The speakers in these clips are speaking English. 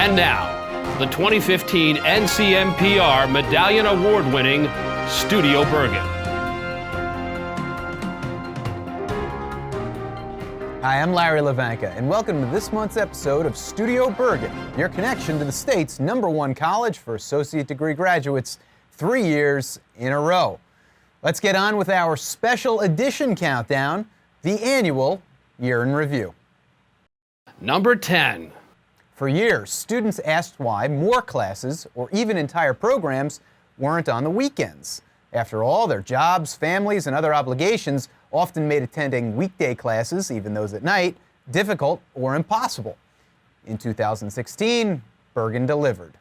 And now, the 2015 NCMPR Medallion Award-winning Studio Bergen. Hi, I'm Larry Levanka, and welcome to this month's episode of Studio Bergen, your connection to the state's #1 college for associate degree graduates 3 years in a row. Let's get on with our special edition countdown, the annual Year in Review. Number 10. For years, students asked why more classes, or even entire programs, weren't on the weekends. After all, their jobs, families, and other obligations often made attending weekday classes, even those at night, difficult or impossible. In 2016, Bergen delivered.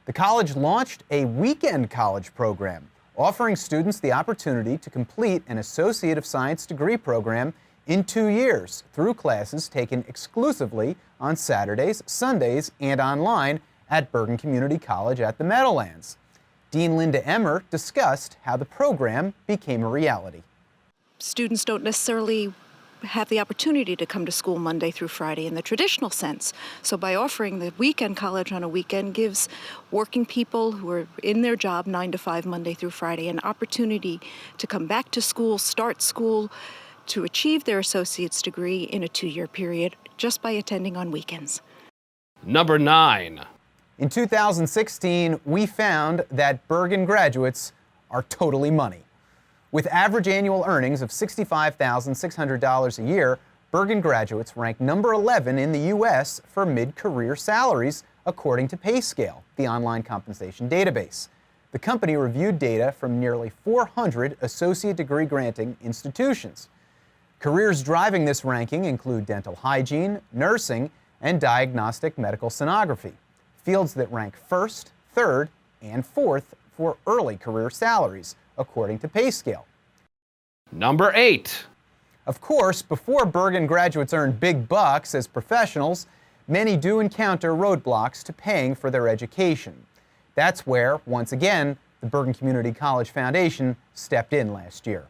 The college launched a weekend college program, offering students the opportunity to complete an Associate of Science degree program in 2 years through classes taken exclusively on Saturdays, Sundays, and online at Bergen Community College at the Meadowlands. Dean Linda Emmer discussed how the program became a reality. Students don't necessarily have the opportunity to come to school Monday through Friday in the traditional sense. So by offering the weekend college on a weekend gives working people who are in their job 9 to 5 Monday through Friday an opportunity to come back to school, start school, to achieve their associate's degree in a 2-year period just by attending on weekends. Number 9. In 2016, we found that Bergen graduates are totally money. With average annual earnings of $65,600 a year, Bergen graduates rank number 11 in the U.S. for mid-career salaries, according to PayScale, the online compensation database. The company reviewed data from nearly 400 associate degree granting institutions. Careers driving this ranking include dental hygiene, nursing, and diagnostic medical sonography, fields that rank first, third, and fourth for early career salaries, according to PayScale. Number 8. Of course, before Bergen graduates earn big bucks as professionals, many do encounter roadblocks to paying for their education. That's where, once again, the Bergen Community College Foundation stepped in last year.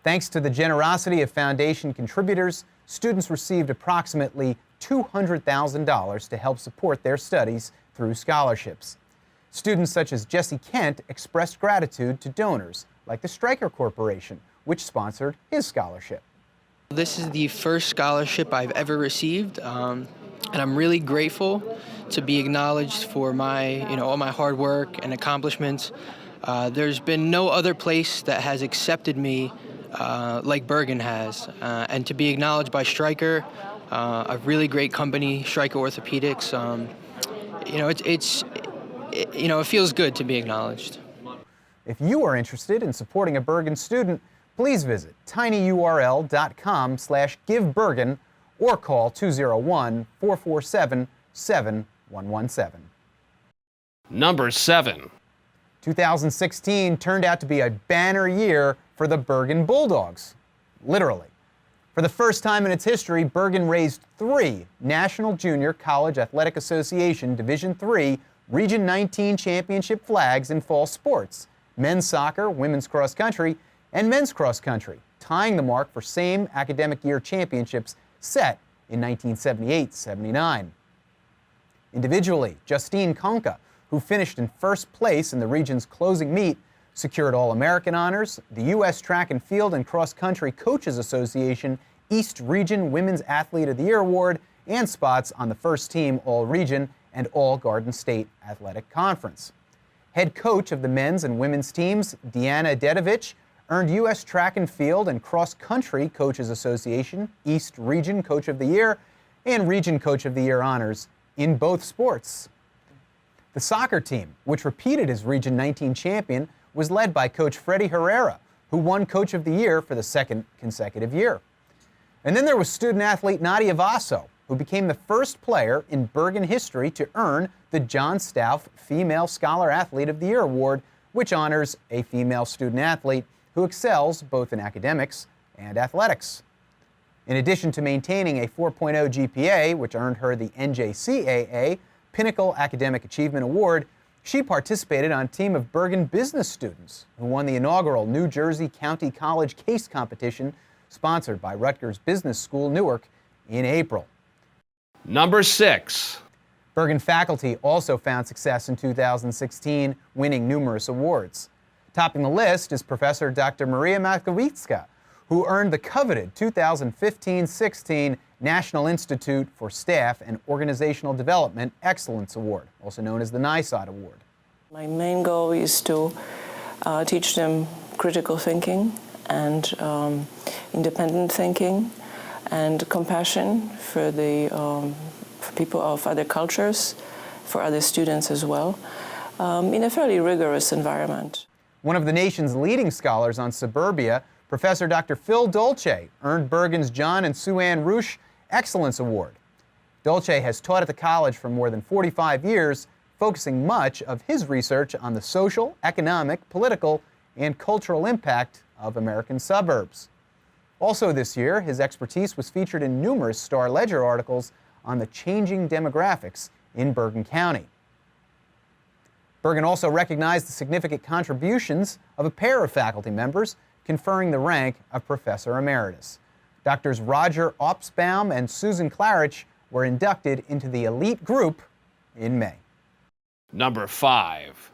Thanks to the generosity of foundation contributors, students received approximately $200,000 to help support their studies through scholarships. Students such as Jesse Kent expressed gratitude to donors like the Stryker Corporation, which sponsored his scholarship. This is the first scholarship I've ever received, and I'm really grateful to be acknowledged for all my hard work and accomplishments. There's been no other place that has accepted me like Bergen has, and to be acknowledged by Stryker, a really great company, Stryker Orthopedics. It feels good to be acknowledged. If you are interested in supporting a Bergen student, please visit tinyurl.com/givebergen or call 201-447-7117. Number 7. 2016 turned out to be a banner year for the Bergen Bulldogs, literally. For the first time in its history, Bergen raised 3 National Junior College Athletic Association Division III Region 19 championship flags in fall sports: men's soccer, women's cross country, and men's cross country, tying the mark for same academic year championships set in 1978-79. Individually, Justine Konka, who finished in first place in the region's closing meet, secured All-American honors, the U.S. Track and Field and Cross Country Coaches Association East Region Women's Athlete of the Year Award, and spots on the first team All-Region and All-Garden State Athletic Conference. Head coach of the men's and women's teams, Deanna Dedovich, earned U.S. Track and Field and Cross Country Coaches Association East Region Coach of the Year and Region Coach of the Year honors in both sports. The soccer team, which repeated as Region 19 champion, was led by Coach Freddie Herrera, who won Coach of the Year for the second consecutive year. And then there was student athlete Nadia Vaso, who became the first player in Bergen history to earn the John Stauff Female Scholar Athlete of the Year Award, which honors a female student athlete who excels both in academics and athletics. In addition to maintaining a 4.0 GPA, which earned her the NJCAA Pinnacle Academic Achievement Award, she participated on a team of Bergen business students who won the inaugural New Jersey County College Case Competition, sponsored by Rutgers Business School Newark, in April. Number 6. Bergen faculty also found success in 2016, winning numerous awards. Topping the list is Professor Dr. Maria Matkowicska, who earned the coveted 2015-16 National Institute for Staff and Organizational Development Excellence Award, also known as the NISOT Award. My main goal is to teach them critical thinking and independent thinking and compassion for for people of other cultures, for other students as well, in a fairly rigorous environment. One of the nation's leading scholars on suburbia, Professor Dr. Phil Dolce, earned Bergen's John and Sue Ann Rusch Excellence Award. Dolce has taught at the college for more than 45 years, focusing much of his research on the social, economic, political, and cultural impact of American suburbs. Also this year, his expertise was featured in numerous Star Ledger articles on the changing demographics in Bergen County. Bergen also recognized the significant contributions of a pair of faculty members, conferring the rank of Professor Emeritus. Doctors Roger Opsbaum and Susan Klarich were inducted into the elite group in May. Number 5.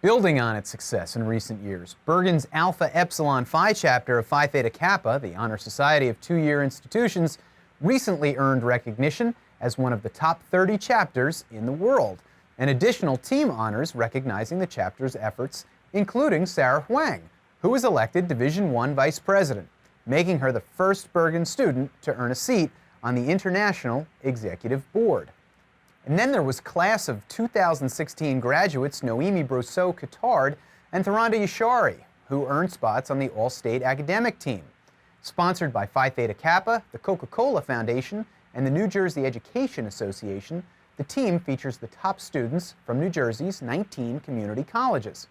Building on its success in recent years, Bergen's Alpha Epsilon Phi chapter of Phi Theta Kappa, the honor society of two-year institutions, recently earned recognition as one of the top 30 chapters in the world, and additional team honors recognizing the chapter's efforts, including Sarah Huang, who was elected Division I Vice President, making her the first Bergen student to earn a seat on the International Executive Board. And then there was class of 2016 graduates Noemi Brousseau-Cottard and Tharanda Yashari, who earned spots on the All-State Academic Team. Sponsored by Phi Theta Kappa, the Coca-Cola Foundation, and the New Jersey Education Association, the team features the top students from New Jersey's 19 community colleges.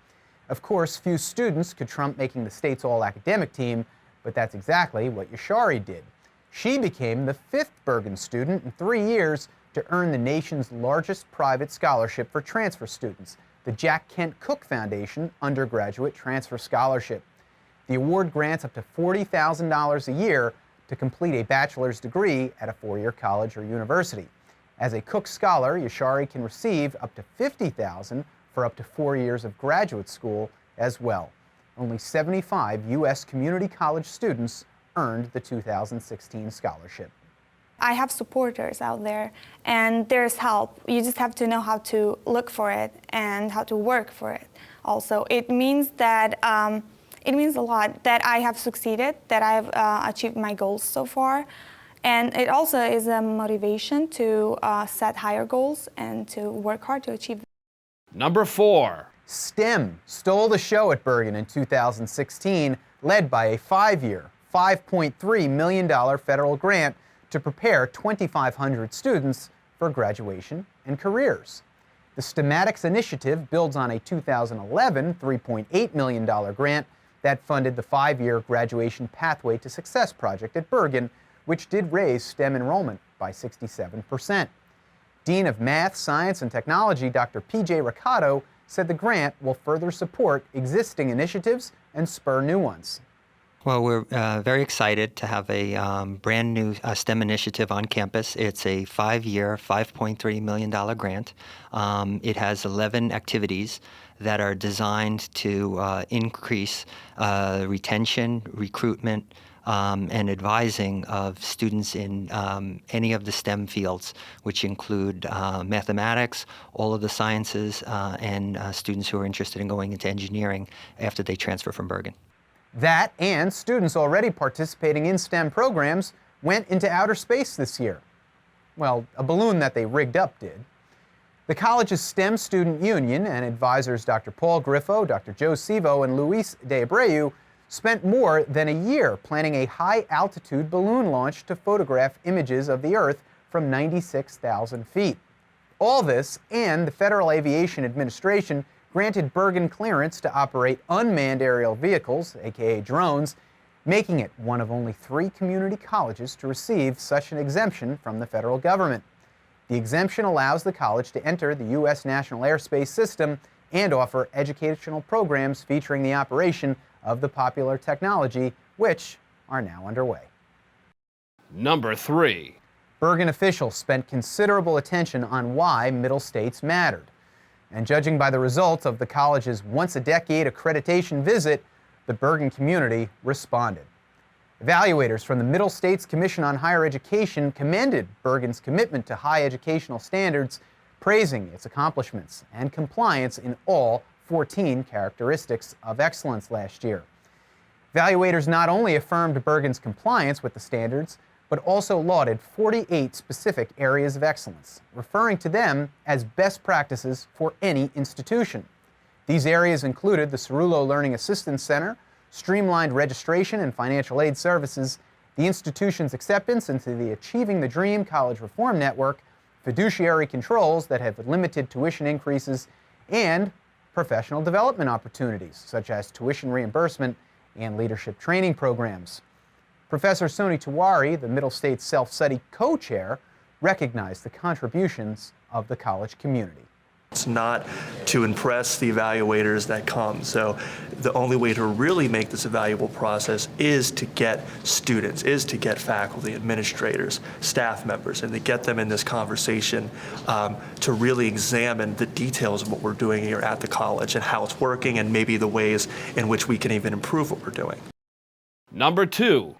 Of course, few students could trump making the state's all-academic team, but that's exactly what Yashari did. She became the 5th Bergen student in 3 years to earn the nation's largest private scholarship for transfer students, the Jack Kent Cooke Foundation Undergraduate Transfer Scholarship. The award grants up to $40,000 a year to complete a bachelor's degree at a 4-year college or university. As a Cooke Scholar, Yashari can receive up to $50,000 for up to 4 years of graduate school as well. Only 75 U.S. community college students earned the 2016 scholarship. I have supporters out there, and there's help. You just have to know how to look for it and how to work for it. Also, it means that it means a lot that I have succeeded, that I've achieved my goals so far, and it also is a motivation to set higher goals and to work hard to achieve them. Number 4. STEM stole the show at Bergen in 2016, led by a 5-year, $5.3 million federal grant to prepare 2,500 students for graduation and careers. The STEMatics initiative builds on a 2011 $3.8 million grant that funded the 5-year Graduation Pathway to Success project at Bergen, which did raise STEM enrollment by 67%. Dean of Math, Science, and Technology, Dr. P.J. Riccotto, said the grant will further support existing initiatives and spur new ones. Well, we're very excited to have a brand new STEM initiative on campus. It's a 5-year, $5.3 million grant. It has 11 activities that are designed to increase retention, recruitment, and advising of students in any of the STEM fields, which include mathematics, all of the sciences, and students who are interested in going into engineering after they transfer from Bergen. That and students already participating in STEM programs went into outer space this year. Well, a balloon that they rigged up did. The college's STEM Student Union and advisors Dr. Paul Griffo, Dr. Joe Sivo, and Luis de Abreu spent more than a year planning a high-altitude balloon launch to photograph images of the Earth from 96,000 feet. All this and the Federal Aviation Administration granted Bergen clearance to operate unmanned aerial vehicles, aka drones, making it one of only 3 community colleges to receive such an exemption from the federal government. The exemption allows the college to enter the U.S. National Airspace System and offer educational programs featuring the operation of the popular technology, which are now underway. Number 3. Bergen officials spent considerable attention on why middle states mattered. And judging by the results of the college's once-a-decade accreditation visit, the Bergen community responded. Evaluators from the Middle States Commission on Higher Education commended Bergen's commitment to high educational standards, praising its accomplishments and compliance in all 14 characteristics of excellence last year. Evaluators not only affirmed Bergen's compliance with the standards, but also lauded 48 specific areas of excellence, referring to them as best practices for any institution. These areas included the Cerullo Learning Assistance Center, streamlined registration and financial aid services, the institution's acceptance into the Achieving the Dream College Reform Network, fiduciary controls that have limited tuition increases, and professional development opportunities, such as tuition reimbursement and leadership training programs. Professor Soni Tiwari, the Middle States Self-Study co-chair, recognized the contributions of the college community. It's not to impress the evaluators that come. So the only way to really make this a valuable process is to get students, is to get faculty, administrators, staff members, and to get them in this conversation to really examine the details of what we're doing here at the college and how it's working and maybe the ways in which we can even improve what we're doing. Number 2.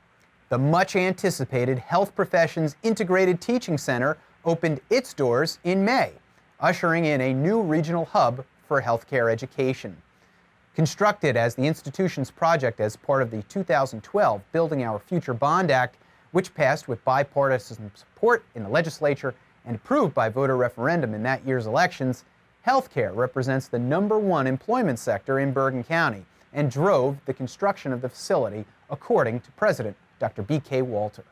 The much-anticipated Health Professions Integrated Teaching Center opened its doors in May, ushering in a new regional hub for healthcare education. Constructed as the institution's project as part of the 2012 Building Our Future Bond Act, which passed with bipartisan support in the legislature and approved by voter referendum in that year's elections, healthcare represents the #1 employment sector in Bergen County and drove the construction of the facility, according to President Dr. B.K. Walter.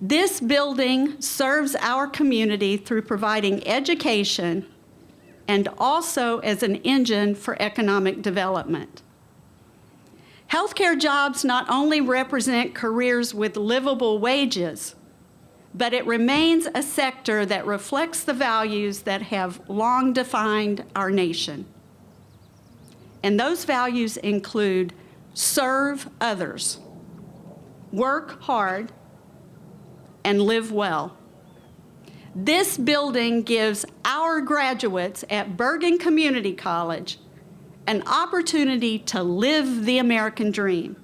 This building serves our community through providing education and also as an engine for economic development. Healthcare jobs not only represent careers with livable wages, but it remains a sector that reflects the values that have long defined our nation. And those values include serve others, work hard, and live well. This building gives our graduates at Bergen Community College an opportunity to live the American dream.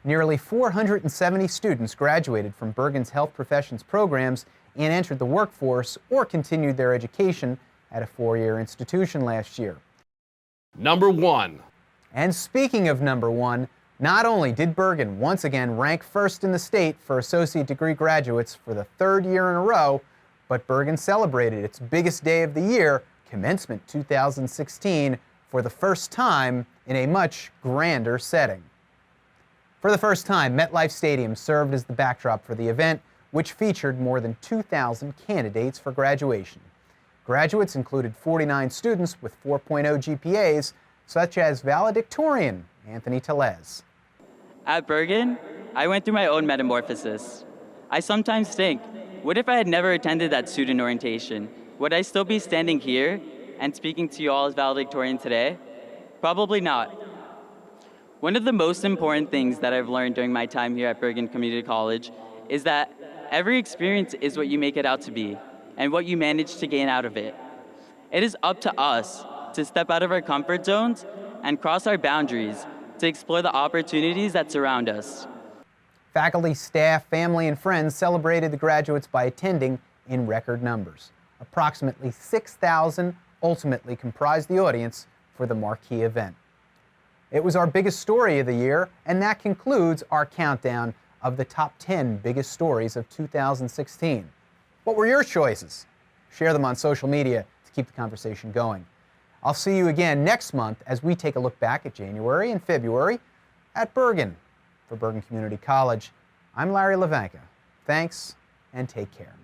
Nearly 470 students graduated from Bergen's health professions programs and entered the workforce or continued their education at a 4-year institution last year. Number 1. And speaking of number 1, not only did Bergen once again rank first in the state for associate degree graduates for the 3rd year in a row, but Bergen celebrated its biggest day of the year, Commencement 2016, for the first time in a much grander setting. For the first time, MetLife Stadium served as the backdrop for the event, which featured more than 2,000 candidates for graduation. Graduates included 49 students with 4.0 GPAs, such as valedictorian Anthony Telez. At Bergen, I went through my own metamorphosis. I sometimes think, what if I had never attended that student orientation? Would I still be standing here and speaking to you all as valedictorian today? Probably not. One of the most important things that I've learned during my time here at Bergen Community College is that every experience is what you make it out to be and what you manage to gain out of it. It is up to us to step out of our comfort zones and cross our boundaries to explore the opportunities that surround us. Faculty, staff, family, and friends celebrated the graduates by attending in record numbers. Approximately 6,000 ultimately comprised the audience for the marquee event. It was our biggest story of the year, and that concludes our countdown of the top 10 biggest stories of 2016. What were your choices? Share them on social media to keep the conversation going. I'll see you again next month as we take a look back at January and February at Bergen. For Bergen Community College, I'm Larry Levanka. Thanks, and take care.